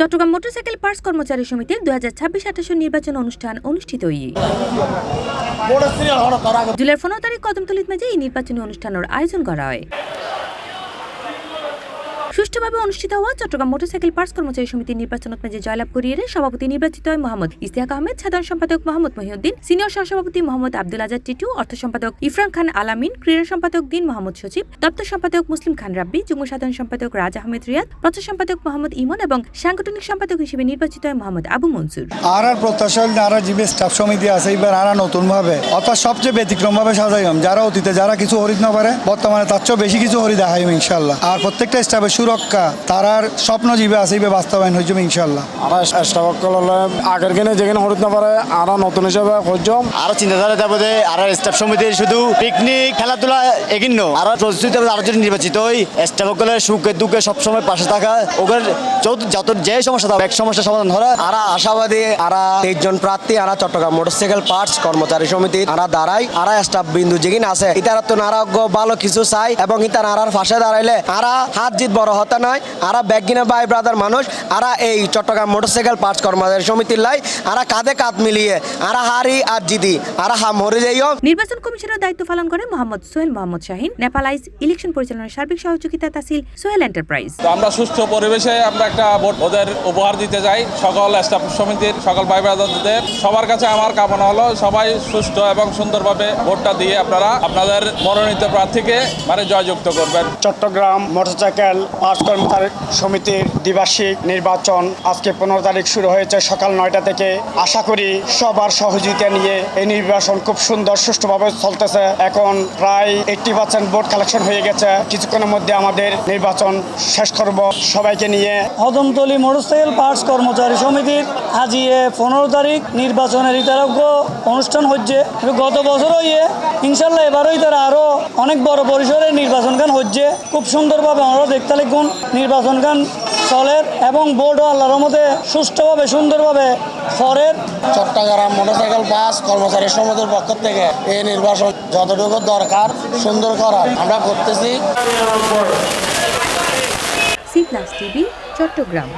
Chittagong motorcycle parts কর্মচারী সমিতির 2026-28 নির্বাচন অনুষ্ঠান অনুষ্ঠিত জুলাইয়ের 15 তারিখ কদমতলীত মাঝে এই নির্বাচনী অনুষ্ঠানের আয়োজন করা হয়। সুষ্ঠুভাবে অনুষ্ঠিত হওয়া চট্টগ্রাম মোটরসাইকেল পার্টস কর্মচারী সমিতির নির্বাচনত মাঝে জয়লাভ করিয়ে সভাপতি নির্বাচিত হয় মোহাম্মদ ইশতিয়াক আহমেদ, সাধারণ সম্পাদক মোহাম্মদ মহিউদ্দিন, সিনিয়র সহসভাপতি মোহাম্মদ আব্দুল আজাদ টিটু, অর্থ সম্পাদক ইরফান খান আলামিন, ক্রীড়া সম্পাদক দিন মোহাম্মদ সচিব, দপ্তর সম্পাদক মুসলিম খান রাব্বি, যুগ্ম সাধারণ সম্পাদক রাজ আহমেদ রিয়াদ, প্রচার সম্পাদক মোহাম্মদ ইমন এবং সাংগঠনিক সম্পাদক হিসেবে নির্বাচিত হয় মোহাম্মদ আবু মনসুর। আর প্রত্যাশা আর যে স্টাফ সমিতি আছে এবার আর নতুন ভাবে অর্থাৎ সবচেয়ে ব্যতিক্রম ভাবে সাজাইম, যারা অতীতে যারা কিছু হরিদ না পারে বর্তমানে তার চেয়ে বেশি কিছু হরি দেখাইম ইনশাল্লাহ। আর প্রত্যেকটা স্টাফের সুরক্ষা তারার স্বপ্ন জীবে আছে এইভাবে বাস্তবায়ন হয়েছে ইনশাল্লাহ। আর স্টাফ আগের কিনে যেখানে হরিদ না পারে আর নতুন হিসাবে হইম আরো চিন্তাধারা যাবে আর স্টাফ সমিতির শুধু পিকনিক খেলাধুলা এগিন্ন আর প্রস্তুতি আরো যদি নির্বাচিত ওই স্টাফ সুখে দুঃখে সবসময় পাশে থাকা ওদের যত যে সমস্যা থাকবে এক সমস্যার সমাধান ধরা। আর আশাবাদী আর 23 জন প্রার্থী আর চট্টগ্রাম মোটরসাইকেল পার্টস কর্মচারী সমিতি আর দাঁড়াই আর স্টাফ বিন্দু যেখানে আছে ইতারা তো নারাগ্য ভালো কিছু চাই এবং ইতার আর ফাঁসে দাঁড়াইলে আর হাত জিত বড় হতে নয় আর ব্যাগিনা ভাই ব্রাদার মানুষ আর এই চট্টগ্রাম মোটরসাইকেল পার্টস কর্মচারী সমিতির লাই আর কাঁধে কাঁধ মিলিয়ে আর হারি আর জিদি আর মরে যাইও। নির্বাচন কমিশনের দায়িত্ব পালন করে মোহাম্মদ সোহেল মোহাম্মদ শাহিন, নেপালাইজ ইলেকশন পরিচালনার সার্বিক সহযোগিতা তাসিল সোহেল এন্টারপ্রাইজ। আমরা সুষ্ঠু পরিবেশে আমরা একটা ভোট ওদের উপহার দিতে যাই সকল স্টাফ সমিতির সকল ভাই ব্রাদারদের। সবার কাছে আমার কামনা হলো সবাই সুষ্ঠু এবং সুন্দরভাবে ভোটটা দিয়ে আপনারা আপনাদের মনোনীত প্রার্থীকে জয়যুক্ত করবেন। চট্টগ্রাম মোটরসাইকেল পার্টস কর্মচারী সমিতির দ্বিবার্ষিক নির্বাচন আজকে 15 তারিখ শুরু হয়েছে সকাল 9টা থেকে। আশা করি সবার সহযোগিতা নিয়ে এই নির্বাচন খুব সুন্দর সুষ্ঠুভাবে চলতেছে। এখন প্রায় 80% ভোট কালেকশন হয়ে গেছে। কিছুক্ষণের মধ্যে আমাদের নির্বাচন শেষ করব সবাইকে নিয়ে। কদমতলী মোটরসাইকেল পার্টস কর্মচারী সমিতির আজিয়ে 15 তারিখ নির্বাচনের ইতারজ্ঞ অনুষ্ঠান হচ্ছে। গত বছর হইয়ে ইনশাল্লাহ এবারই তারা আরো অনেক বড় পরিসরে নির্বাচন গান হচ্ছে। খুব সুন্দরভাবে আমরা দেখতে লিখুন নির্বাচন গান চলের এবং বোর্ডও আল্লাহর মধ্যে সুষ্ঠুভাবে সুন্দরভাবে ফরের। চট্টগ্রাম মোটরসাইকেল পাস কর্মচারী সমিতির পক্ষ থেকে এই নির্বাচন যতটুকু দরকার সুন্দর করার আমরা করতেছি। C plus TV, Chittagong.